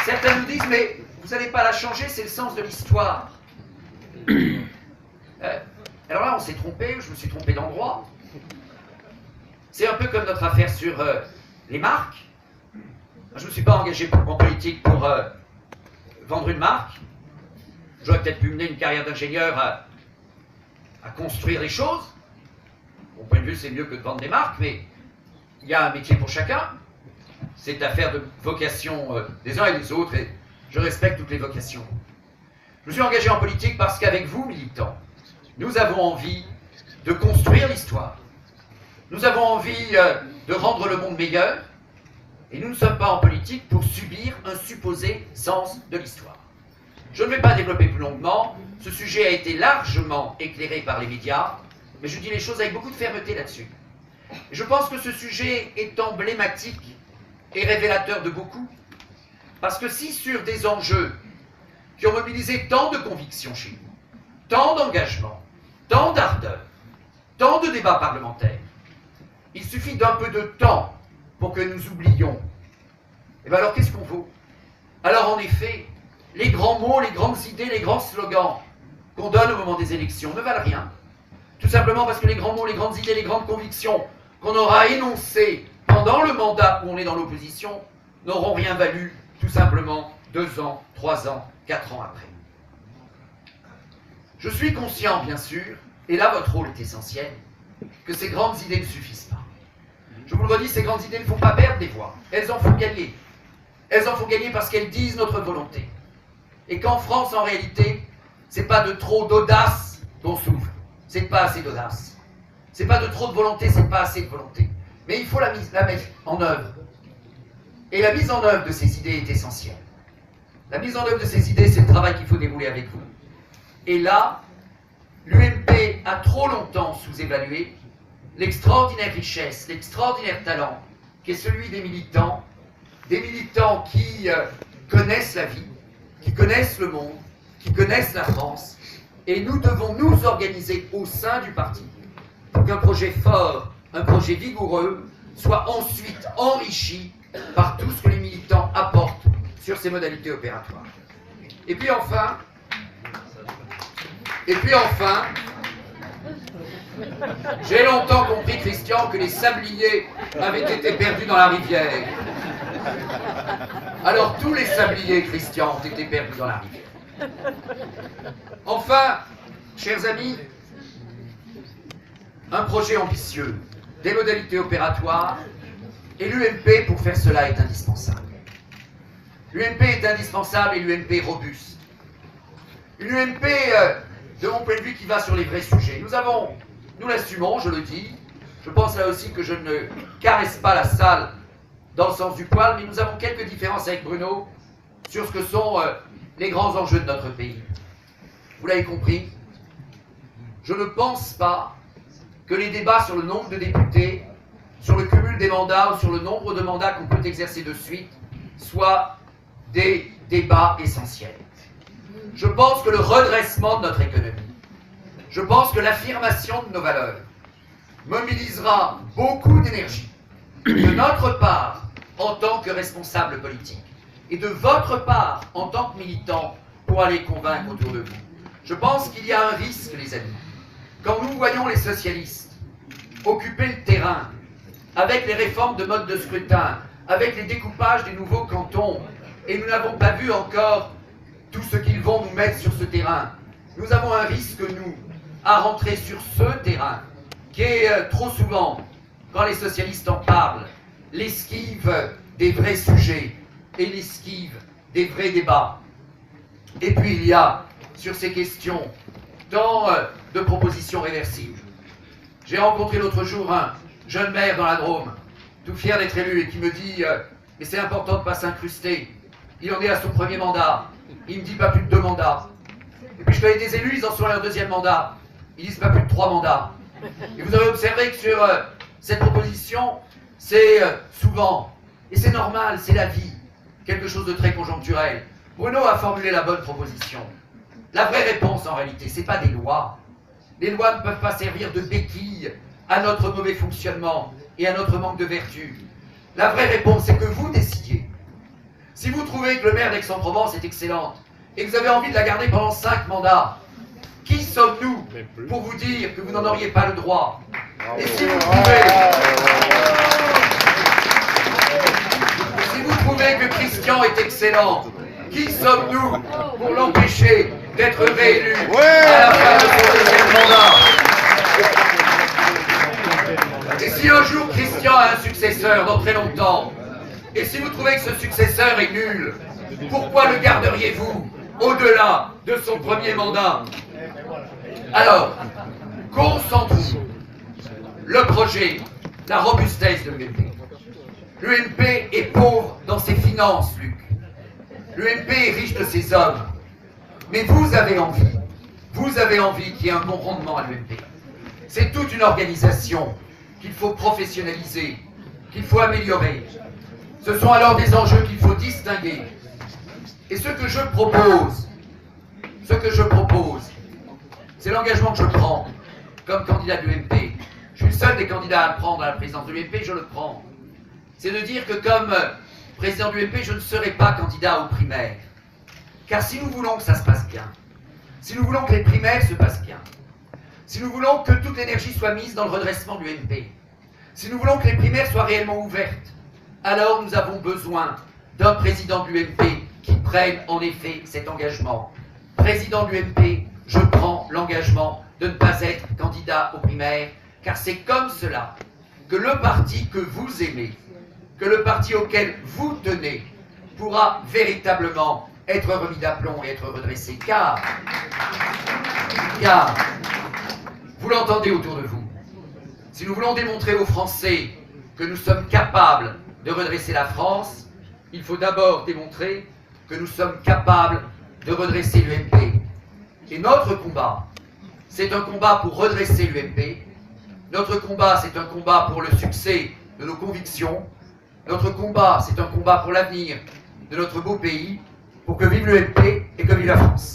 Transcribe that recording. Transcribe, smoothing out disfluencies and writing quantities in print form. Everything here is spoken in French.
Certains nous disent, mais vous n'allez pas la changer, c'est le sens de l'histoire. Alors là, on s'est trompé, je me suis trompé d'endroit. C'est un peu comme notre affaire sur les marques. Je ne me suis pas engagé en politique pour vendre une marque. J'aurais peut-être pu mener une carrière d'ingénieur à construire des choses. Mon point de vue, c'est mieux que de vendre des marques, mais il y a un métier pour chacun. C'est affaire de vocation des uns et des autres, et je respecte toutes les vocations. Je me suis engagé en politique parce qu'avec vous, militants, nous avons envie de construire l'histoire. Nous avons envie de rendre le monde meilleur, et nous ne sommes pas en politique pour subir un supposé sens de l'histoire. Je ne vais pas développer plus longuement, ce sujet a été largement éclairé par les médias, mais je dis les choses avec beaucoup de fermeté là-dessus. Je pense que ce sujet est emblématique et révélateur de beaucoup, parce que si sur des enjeux qui ont mobilisé tant de convictions chez nous, tant d'engagement, tant d'ardeur, tant de débats parlementaires, il suffit d'un peu de temps pour que nous oublions. Et bien alors qu'est-ce qu'on vaut? Alors en effet, les grands mots, les grandes idées, les grands slogans qu'on donne au moment des élections ne valent rien. Tout simplement parce que les grands mots, les grandes idées, les grandes convictions qu'on aura énoncées pendant le mandat où on est dans l'opposition n'auront rien valu, tout simplement 2 ans, 3 ans, 4 ans après. Je suis conscient, bien sûr, et là votre rôle est essentiel, que ces grandes idées ne suffisent pas. Je vous le redis, ces grandes idées ne font pas perdre des voix, elles en font gagner. Elles en font gagner parce qu'elles disent notre volonté. Et qu'en France, en réalité, c'est pas de trop d'audace qu'on souffre, c'est pas assez d'audace. C'est pas de trop de volonté, c'est pas assez de volonté. Mais il faut la mettre en œuvre. Et la mise en œuvre de ces idées est essentielle. La mise en œuvre de ces idées, c'est le travail qu'il faut dérouler avec vous. Et là, l'UMP a trop longtemps sous-évalué l'extraordinaire richesse, l'extraordinaire talent qui est celui des militants qui connaissent la vie, qui connaissent le monde, qui connaissent la France. Et nous devons nous organiser au sein du parti pour qu'un projet fort, un projet vigoureux, soit ensuite enrichi par tout ce que les militants apportent sur ces modalités opératoires. Et puis enfin, j'ai longtemps compris, Christian, que les sabliers avaient été perdus dans la rivière. Alors tous les sabliers, Christian, ont été perdus dans la rivière. Enfin, chers amis, un projet ambitieux, des modalités opératoires, et l'UMP, pour faire cela, est indispensable. L'UMP est indispensable et l'UMP robuste. Une UMP, de mon point de vue, qui va sur les vrais sujets. Nous l'assumons, je le dis. Je pense là aussi que je ne caresse pas la salle dans le sens du poil, mais nous avons quelques différences avec Bruno sur ce que sont les grands enjeux de notre pays. Vous l'avez compris, je ne pense pas que les débats sur le nombre de députés, sur le cumul des mandats ou sur le nombre de mandats qu'on peut exercer de suite soient des débats essentiels. Je pense que le redressement de notre économie, je pense que l'affirmation de nos valeurs mobilisera beaucoup d'énergie de notre part en tant que responsable politique et de votre part en tant que militant pour aller convaincre autour de vous. Je pense qu'il y a un risque, les amis, quand nous voyons les socialistes occuper le terrain avec les réformes de mode de scrutin, avec les découpages des nouveaux cantons, et nous n'avons pas vu encore tout ce qu'ils vont nous mettre sur ce terrain. Nous avons un risque, nous, à rentrer sur ce terrain, qui est trop souvent, quand les socialistes en parlent, l'esquive des vrais sujets et l'esquive des vrais débats. Et puis il y a, sur ces questions, tant de propositions réversibles. J'ai rencontré l'autre jour un jeune maire dans la Drôme, tout fier d'être élu, et qui me dit « Mais c'est important de ne pas s'incruster. Il en est à son premier mandat. Il me dit pas plus de 2 mandats. Et puis je connais des élus, ils en sont à leur 2e mandat. Ils disent pas plus de 3 mandats. Et vous avez observé que sur cette proposition, c'est souvent, et c'est normal, c'est la vie, quelque chose de très conjoncturel. Bruno a formulé la bonne proposition. La vraie réponse, en réalité, c'est pas des lois. Les lois ne peuvent pas servir de béquille à notre mauvais fonctionnement et à notre manque de vertu. La vraie réponse, c'est que vous décidiez. Si vous trouvez que le maire d'Aix-en-Provence est excellente et que vous avez envie de la garder pendant 5 mandats, qui sommes-nous pour vous dire que vous n'en auriez pas le droit? Et si vous trouvez que Christian est excellent, qui sommes-nous pour l'empêcher d'être réélu à la fin de son deuxième mandat? Et si un jour Christian a un successeur dans très longtemps, et si vous trouvez que ce successeur est nul, pourquoi le garderiez-vous au-delà de son premier mandat? Alors, concentrons le projet, la robustesse de l'UMP. L'UMP est pauvre dans ses finances, Luc. L'UMP est riche de ses hommes. Mais vous avez envie qu'il y ait un bon rendement à l'UMP. C'est toute une organisation qu'il faut professionnaliser, qu'il faut améliorer. Ce sont alors des enjeux qu'il faut distinguer. Et ce que je propose, c'est l'engagement que je prends comme candidat de l'UMP. Je suis le seul des candidats à prendre à la présidence de l'UMP, je le prends. C'est de dire que comme président de l'UMP, je ne serai pas candidat aux primaires. Car si nous voulons que ça se passe bien, si nous voulons que les primaires se passent bien, si nous voulons que toute l'énergie soit mise dans le redressement de l'UMP, si nous voulons que les primaires soient réellement ouvertes, alors nous avons besoin d'un président de l'UMP qui prenne en effet cet engagement. Président de l'UMP, je prends l'engagement de ne pas être candidat aux primaires, car c'est comme cela que le parti que vous aimez, que le parti auquel vous tenez, pourra véritablement être remis d'aplomb et être redressé. Car, vous l'entendez autour de vous, si nous voulons démontrer aux Français que nous sommes capables de redresser la France, il faut d'abord démontrer que nous sommes capables de redresser l'UMP. Et notre combat, c'est un combat pour redresser l'UMP. Notre combat, c'est un combat pour le succès de nos convictions. Notre combat, c'est un combat pour l'avenir de notre beau pays, pour que vive l'UMP et que vive la France.